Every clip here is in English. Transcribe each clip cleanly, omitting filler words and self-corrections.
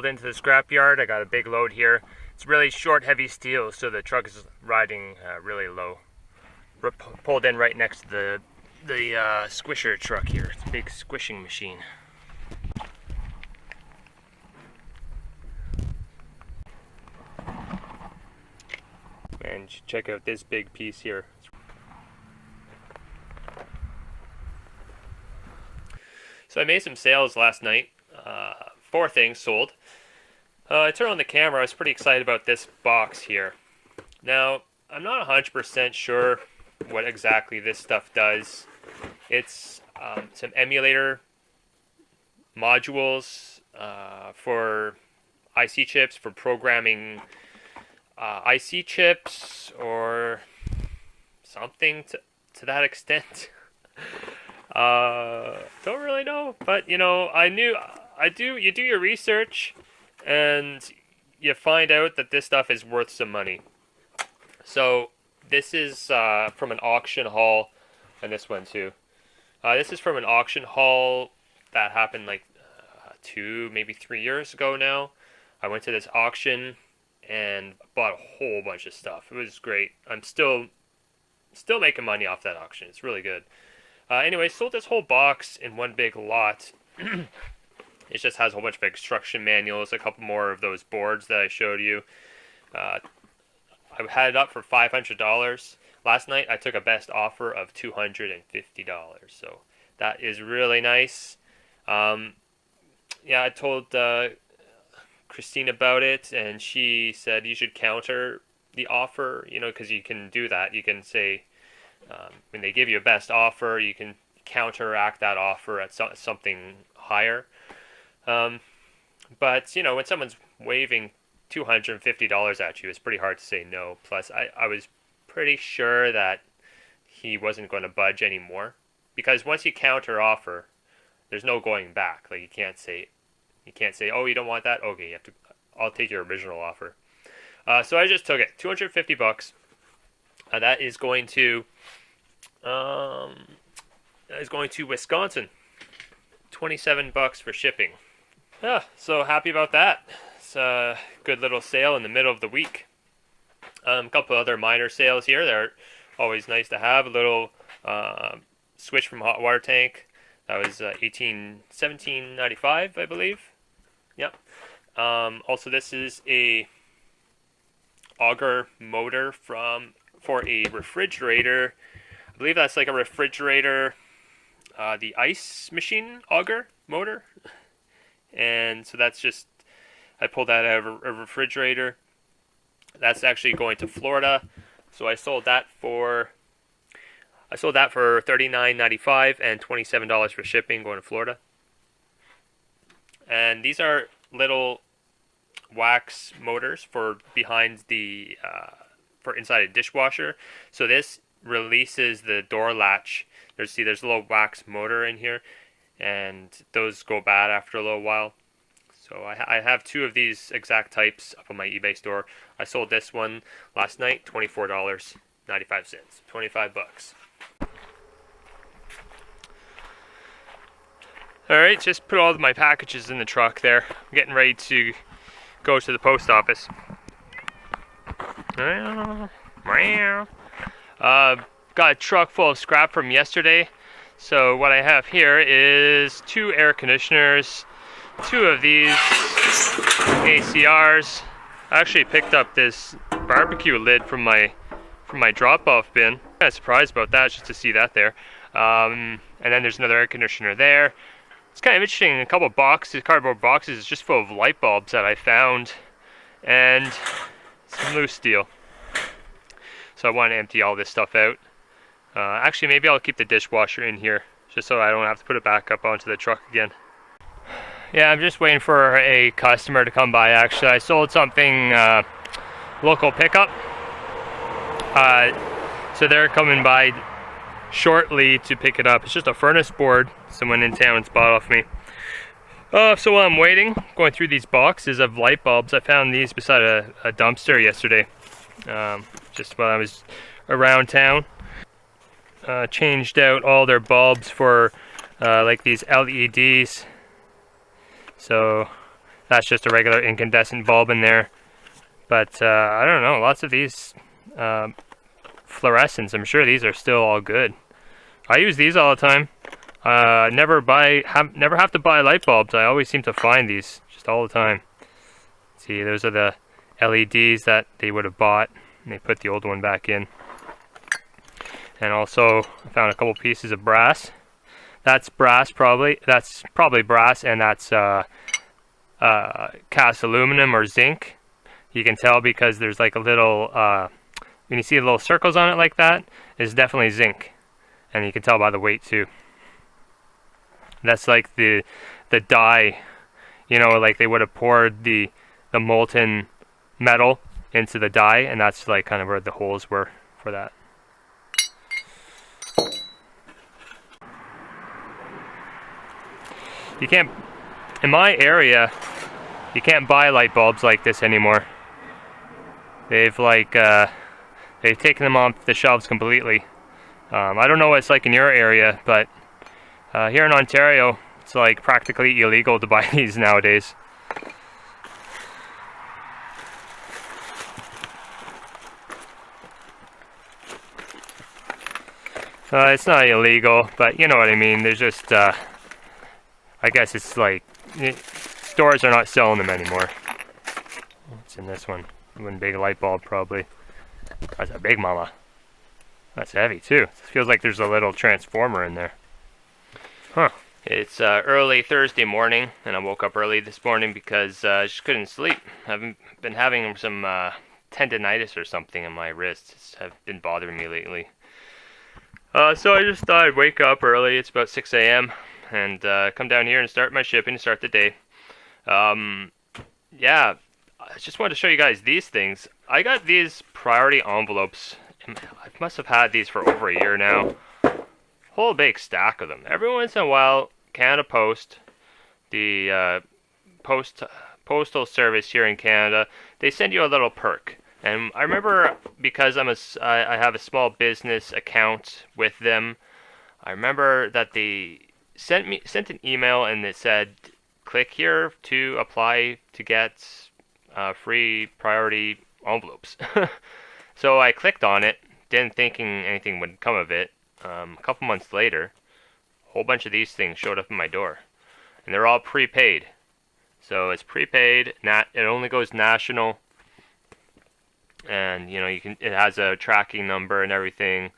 into the scrapyard. I got a big load here. It's really short, heavy steel, so the truck is riding really low. We're pulled in right next to the squisher truck here. It's a big squishing machine. And check out this big piece here. So I made some sales last night. 4 things sold. I turned on the camera. I was pretty excited about this box here. Now, I'm not 100% sure what exactly this stuff does. It's some emulator modules for IC chips, for programming IC chips or something to that extent. Don't really know, but you know, you do your research and you find out that this stuff is worth some money. So this is from an auction haul, and this one too. This is from an auction haul that happened like 2, maybe 3 years ago now. I went to this auction and bought a whole bunch of stuff. It was great. I'm still making money off that auction. It's really good. Anyway, sold this whole box in one big lot. It just has a whole bunch of instruction manuals, a couple more of those boards that I showed you. I had it up for $500. Last night I took a best offer of $250, so that is really nice. Yeah, I told Christine about it, and she said you should counter the offer, you know, because you can do that. You can say, when they give you a best offer, you can counteract that offer at something higher. But, you know, when someone's waving $250 at you, it's pretty hard to say no. Plus, I was pretty sure that he wasn't going to budge anymore. Because once you counter offer, there's no going back. Like, you can't say, oh, you don't want that? Okay, I'll take your original offer. So I just took it, $250. That is going to Wisconsin. $27 for shipping. Yeah, so happy about that. It's a good little sale in the middle of the week. A couple other minor sales here. They're always nice to have. A little switch from hot water tank. That was $17.95, I believe. Yep. Also, this is a auger motor for a refrigerator. I believe that's like a refrigerator, the ice machine auger motor. And so that's just, I pulled that out of a refrigerator. That's actually going to Florida. So I sold that for $39.95 and $27 for shipping going to Florida. And these are little wax motors for behind the for inside a dishwasher. So this releases the door latch. There's a little wax motor in here, and those go bad after a little while. So I have 2 of these exact types up on my eBay store. I sold this one last night, $24.95, $25. Alright, just put all of my packages in the truck there. I'm getting ready to go to the post office. Got a truck full of scrap from yesterday. So what I have here is 2 air conditioners, 2 of these ACRs. I actually picked up this barbecue lid from my drop-off bin. I'm kind of surprised about that, just to see that there. And then there's another air conditioner there. It's kind of interesting. A couple boxes, cardboard boxes, just full of light bulbs that I found, and some loose steel. So I want to empty all this stuff out. Actually, maybe I'll keep the dishwasher in here, just so I don't have to put it back up onto the truck again. Yeah, I'm just waiting for a customer to come by. Actually, I sold something local pickup. So they're coming by shortly to pick it up. It's just a furnace board someone in town's bought off me. So while I'm waiting, going through these boxes of light bulbs, I found these beside a dumpster yesterday. Just while I was around town. Changed out all their bulbs for like these LEDs. So That's just a regular incandescent bulb in there. But I don't know, lots of these fluorescents, I'm sure these are still all good. I use these all the time. Never have to buy light bulbs. I always seem to find these just all the time. See, those are the LEDs that they would have bought, and they put the old one back in. And also, I found a couple pieces of brass. That's brass, probably. That's probably brass, and that's cast aluminum or zinc. You can tell because there's like a little, when you see the little circles on it like that, it's definitely zinc. And you can tell by the weight too. That's like the dye, you know, like they would have poured the molten metal into the dye, and that's like kind of where the holes were for that. You can't, in my area, you can't buy light bulbs like this anymore. They've like, they've taken them off the shelves completely. I don't know what it's like in your area, but here in Ontario, it's like practically illegal to buy these nowadays. It's not illegal, but you know what I mean. There's just, I guess it's like, stores are not selling them anymore. What's in this one? One big light bulb, probably. That's a big mama. That's heavy too. It feels like there's a little transformer in there. Huh. It's early Thursday morning, and I woke up early this morning because I just couldn't sleep. I've been having some tendonitis or something in my wrists. Have been bothering me lately. So I just thought I'd wake up early. It's about 6 a.m. and come down here and start my shipping and start the day. Yeah, I just wanted to show you guys these things. I got these priority envelopes. I must have had these for over a year now. Whole big stack of them. Every once in a while, Canada Post, the postal service here in Canada, they send you a little perk. And I remember, because I have a small business account with them, I remember that they sent an email and it said, click here to apply to get free priority envelopes. So I clicked on it, didn't thinking anything would come of it. A couple months later, a whole bunch of these things showed up in my door, and they're all prepaid. So it's prepaid. It only goes national, and you know it has a tracking number and everything.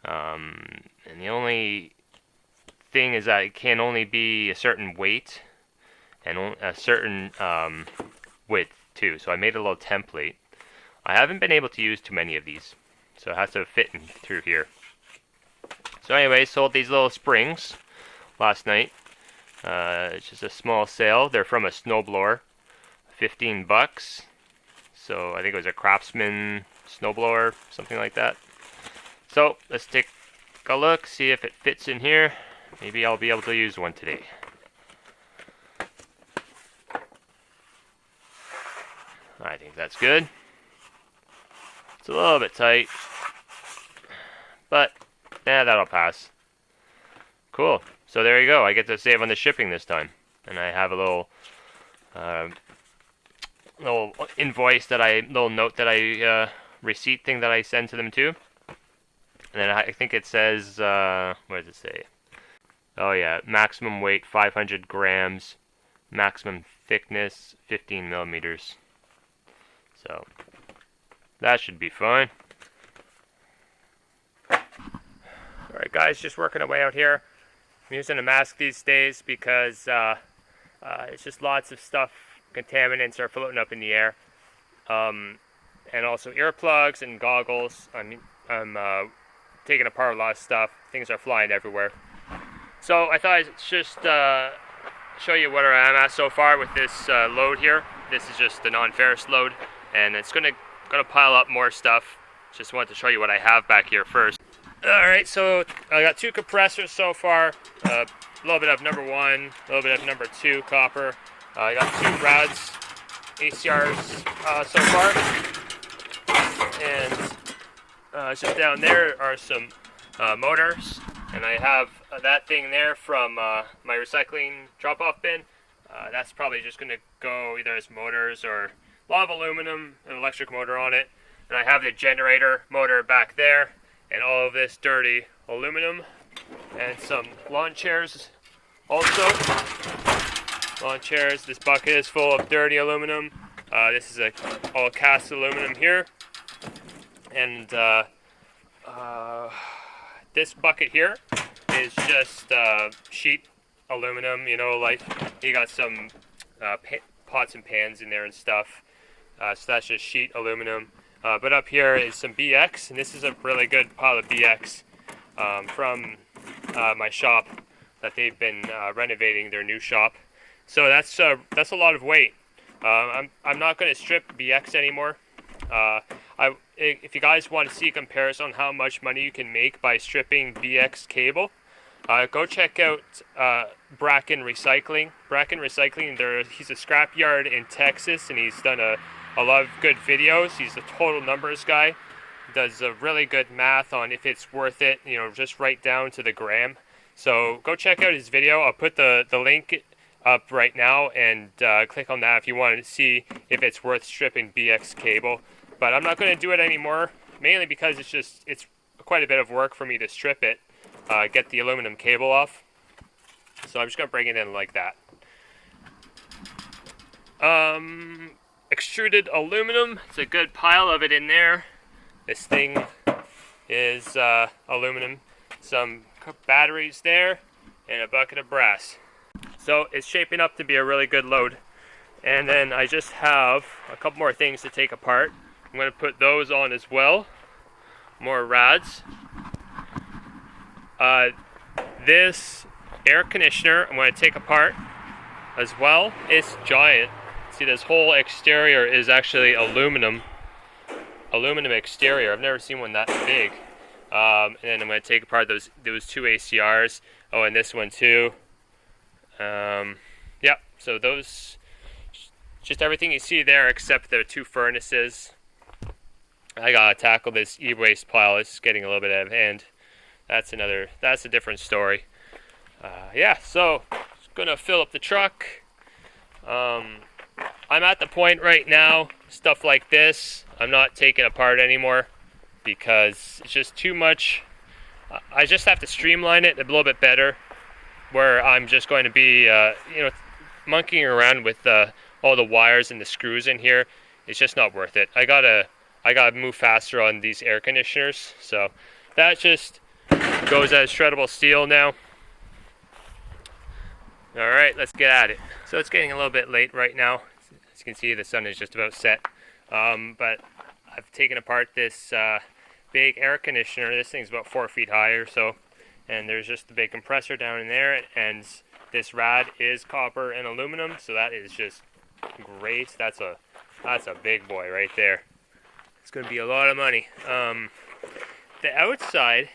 And the only thing is that it can only be a certain weight and a certain width too. So I made a little template. I haven't been able to use too many of these, so it has to fit in through here. So anyway, sold these little springs last night. It's just a small sale. They're from a snowblower, $15. So I think it was a Craftsman snowblower, something like that. So let's take a look, see if it fits in here. Maybe I'll be able to use one today. I think that's good. It's a little bit tight, but that'll pass. Cool. So there you go. I get to save on the shipping this time, and I have a little invoice little note that I receipt thing that I send to them too. And then I think it says, what does it say? Oh yeah, maximum weight 500 grams, maximum thickness 15 millimeters. So that should be fine. Alright guys, just working away out here. I'm using a mask these days because it's just lots of stuff, contaminants are floating up in the air. And also earplugs and goggles. I'm taking apart a lot of stuff. Things are flying everywhere. So I thought I'd just show you where I'm at so far with this load here. This is just the non-ferrous load, and it's gonna pile up more stuff. Just wanted to show you what I have back here first. Alright, so I got 2 compressors so far. A little bit of number 1, a little bit of number 2 copper. I got 2 rods, ACRs so far. And just down there are some motors. And I have that thing there from my recycling drop-off bin. That's probably just going to go either as motors or a lot of aluminum, an electric motor on it. And I have the generator motor back there, and all of this dirty aluminum, and some lawn chairs also. Lawn chairs. This bucket is full of dirty aluminum. This is all cast aluminum here, and this bucket here is just sheet aluminum. You know, like you got some pots and pans in there and stuff. So that's just sheet aluminum. But up here is some BX, and this is a really good pile of BX from my shop that they've been renovating their new shop. So that's a lot of weight. I'm not going to strip BX anymore. If you guys want to see a comparison on how much money you can make by stripping BX cable, go check out Bracken Recycling. Bracken Recycling, he's a scrapyard in Texas, and he's done a lot of good videos. He's a total numbers guy. Does a really good math on if it's worth it, you know, just right down to the gram. So go check out his video. I'll put the link up right now, and click on that if you want to see if it's worth stripping BX cable. But I'm not going to do it anymore, mainly because it's quite a bit of work for me to strip it, get the aluminum cable off. So I'm just going to bring it in like that. Extruded aluminum, it's a good pile of it in there. This thing is aluminum, some batteries there, and a bucket of brass. So it's shaping up to be a really good load. And then I just have a couple more things to take apart. I'm going to put those on as well. More rads. This air conditioner I'm going to take apart as well. It's giant. See, this whole exterior is actually aluminum exterior. I've never seen one that big. And then I'm going to take apart those two ACRs. Oh, and this one too. Yeah, so those, just everything you see there except the two furnaces. I gotta tackle this e-waste pile. It's getting a little bit out of hand. That's a different story. Yeah, so just gonna fill up the truck. I'm at the point right now, stuff like this, I'm not taking apart anymore because it's just too much. I just have to streamline it a little bit better, where I'm just going to be, monkeying around with all the wires and the screws in here. It's just not worth it. I gotta move faster on these air conditioners. So that just goes as shreddable steel now. All right, let's get at it. So it's getting a little bit late right now. As you can see, the sun is just about set. But I've taken apart this big air conditioner. This thing's about 4 feet high or so. And there's just the big compressor down in there. And this rad is copper and aluminum. So that is just great. That's a big boy right there. It's going to be a lot of money. The outside,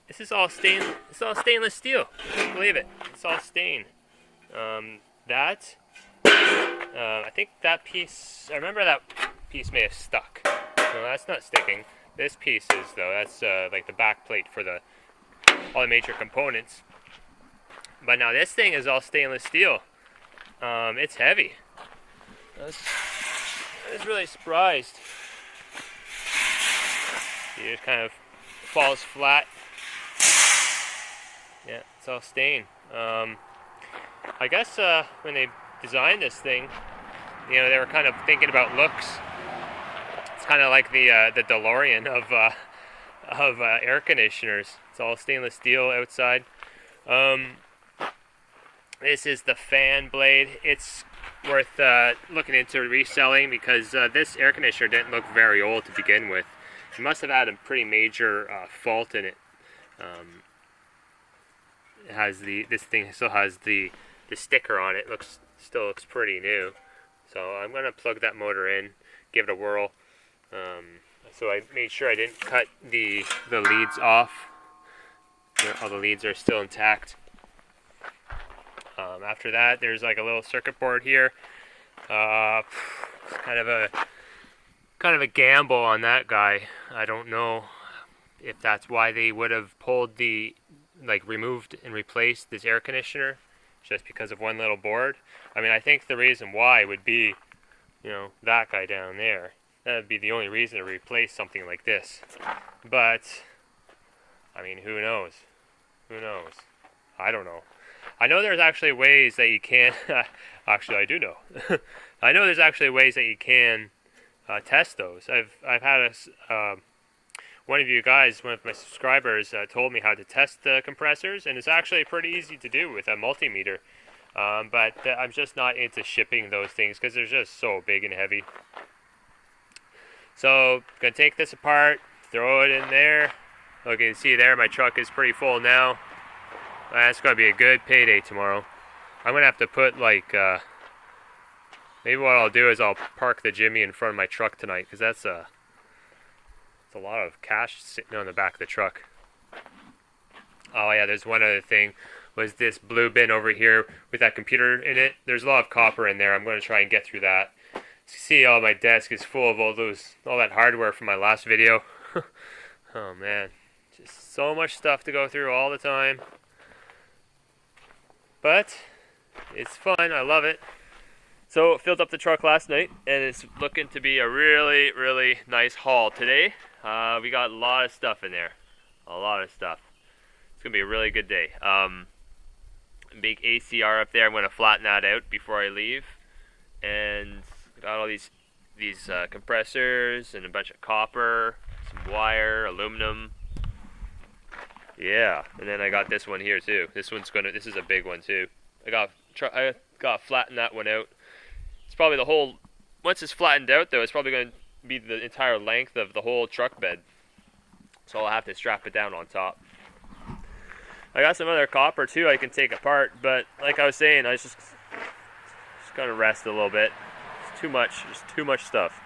this is all stainless steel. Can't believe it. It's all stained. I think that piece, I remember that piece may have stuck. No, that's not sticking. This piece is, though. That's like the back plate for all the major components. But now this thing is all stainless steel. It's heavy. I was really surprised. It just kind of falls flat. Yeah, it's all stained. I guess when they designed this thing, they were kind of thinking about looks. It's kind of like the DeLorean of air conditioners. It's all stainless steel outside. This is the fan blade. It's worth looking into reselling because this air conditioner didn't look very old to begin with. It must have had a pretty major fault in it. It has this thing still has the sticker on it. Still looks pretty new. So I'm gonna plug that motor in, give it a whirl. So I made sure I didn't cut the leads off. All the leads are still intact. After that, there's like a little circuit board here. It's kind of a gamble on that guy. I don't know if that's why they would have pulled removed and replaced this air conditioner just because of one little board. I mean, I think the reason why would be, you know, that guy down there. That would be the only reason to replace something like this. But, I mean, who knows? Who knows? I don't know. I know there's actually ways that you can, actually I do know. I know there's actually ways that you can test those. I've had one of you guys, one of my subscribers, told me how to test the compressors, and it's actually pretty easy to do with a multimeter. But I'm just not into shipping those things because they're just so big and heavy. So, gonna take this apart, throw it in there. Look, you can see there, my truck is pretty full now. That's gonna be a good payday tomorrow. I'm gonna have to put like, maybe what I'll do is I'll park the Jimmy in front of my truck tonight, because that's a lot of cash sitting on the back of the truck. Oh yeah, there's one other thing. Was this blue bin over here with that computer in it. There's a lot of copper in there. I'm going to try and get through that. You see, all my desk is full of all that hardware from my last video. Oh man, just so much stuff to go through all the time. But it's fun. I love it. So filled up the truck last night, and it's looking to be a really, really nice haul today. We got a lot of stuff in there. A lot of stuff. It's gonna be a really good day. Big ACR up there. I'm gonna flatten that out before I leave, and got all these compressors and a bunch of copper, some wire, aluminum. Yeah, and then I got this one here too. This is a big one too. I got to flatten that one out. It's probably the whole. Once it's flattened out though, it's probably gonna be the entire length of the whole truck bed. So I'll have to strap it down on top. I got some other copper too I can take apart, but like I was saying, I just gotta rest a little bit. It's too much. There's too much stuff.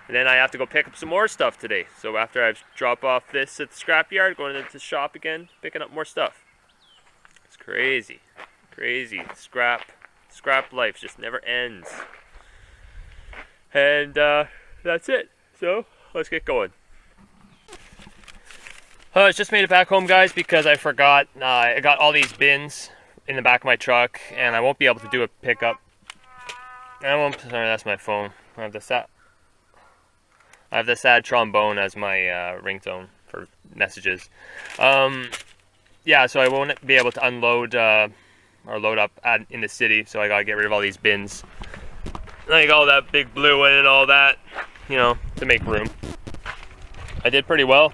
And then I have to go pick up some more stuff today. So after I drop off this at the scrapyard, going into the shop again, picking up more stuff. It's crazy, crazy. Scrap life just never ends. And that's it. So let's get going. I just made it back home, guys, because I forgot. I got all these bins in the back of my truck, and I won't be able to do a pickup. Sorry, that's my phone. I have the sad trombone as my ringtone for messages. Yeah, so I won't be able to unload or load up in the city, so I gotta get rid of all these bins. Like all that big blue one and all that, you know, to make room. I did pretty well.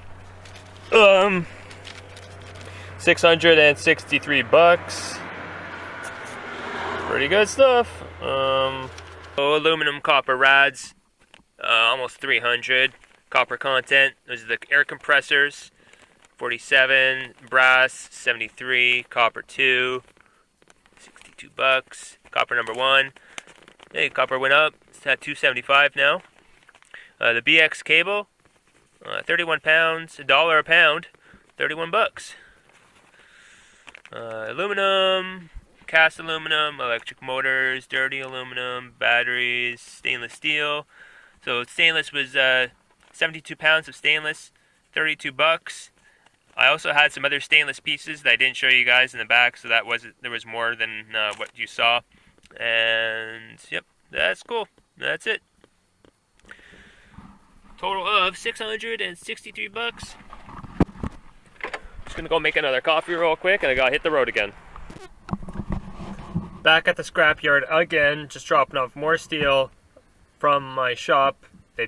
663 bucks. Pretty good stuff. Aluminum copper rads, almost 300. Copper content. Those are the air compressors. 47. Brass, 73. Copper 2, 62 bucks. Copper number 1. Hey, copper went up. It's at 275 now. The BX cable. 31 pounds, $1 a pound, 31 bucks. Aluminum, cast aluminum, electric motors, dirty aluminum, batteries, stainless steel. So stainless was 72 pounds of stainless, 32 bucks. I also had some other stainless pieces that I didn't show you guys in the back, so there was more than what you saw. And yep, that's cool. That's it. Total of 663 bucks. Just gonna go make another coffee real quick, and I gotta hit the road again. Back at the scrapyard again, just dropping off more steel from my shop. They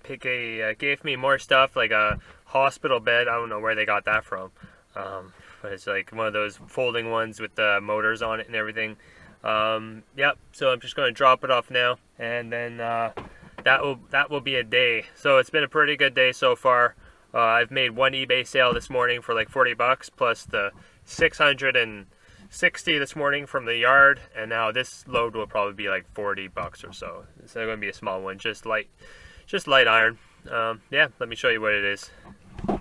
gave me more stuff, like a hospital bed. I don't know where they got that from, but it's like one of those folding ones with the motors on it and everything. Yep. So I'm just gonna drop it off now, and then that will be a day. So it's been a pretty good day so far. I've made one eBay sale this morning for like 40 bucks plus the 660 this morning from the yard, and now this load will probably be like 40 bucks or so. It's going to be a small one, just light iron. Yeah, let me show you what it is. All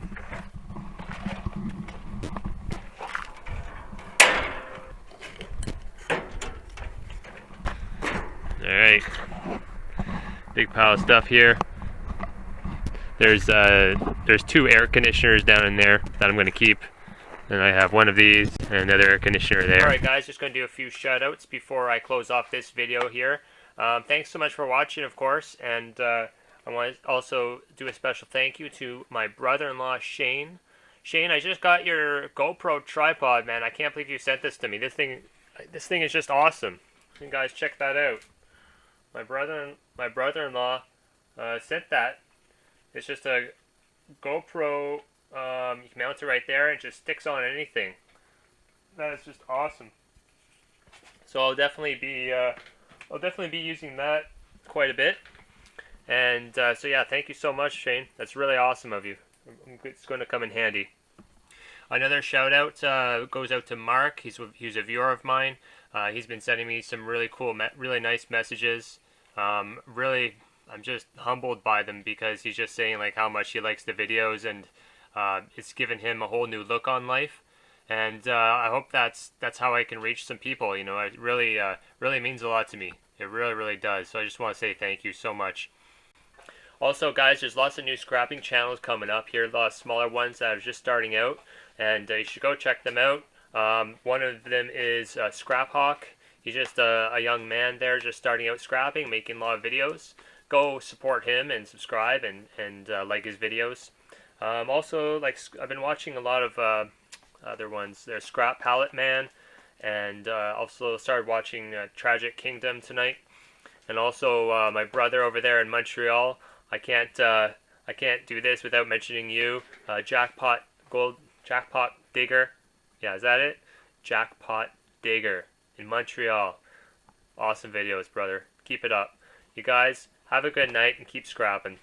right. Big pile of stuff here. There's 2 air conditioners down in there that I'm going to keep. And I have one of these and another air conditioner there. Alright guys, just going to do a few shoutouts before I close off this video here. Thanks so much for watching, of course, and I want to also do a special thank you to my brother-in-law, Shane. Shane, I just got your GoPro tripod, man. I can't believe you sent this to me. This thing is just awesome. You guys check that out. My brother-in-law sent that. It's just a GoPro. You can mount it right there and it just sticks on anything. That is just awesome. So I'll definitely be using that quite a bit. And so yeah, thank you so much, Shane. That's really awesome of you. It's going to come in handy. Another shout out goes out to Mark. He's a viewer of mine. He's been sending me some really cool, really nice messages. Really, I'm just humbled by them because he's just saying like how much he likes the videos, and it's given him a whole new look on life. And I hope that's how I can reach some people. You know, it really means a lot to me. It really does. So I just want to say thank you so much. Also, guys, there's lots of new scrapping channels coming up here. A lot of smaller ones that are just starting out, and you should go check them out. One of them is Scrap Hawk. He's just a young man there, just starting out scrapping, making a lot of videos. Go support him and subscribe and like his videos. Also, like I've been watching a lot of other ones. There's Scrap Pallet Man, and also started watching Tragic Kingdom tonight. And also my brother over there in Montreal. I can't do this without mentioning you. Jackpot Digger. Yeah, is that it? Jackpot Digger in Montreal. Awesome videos, brother. Keep it up. You guys have a good night and keep scrapping.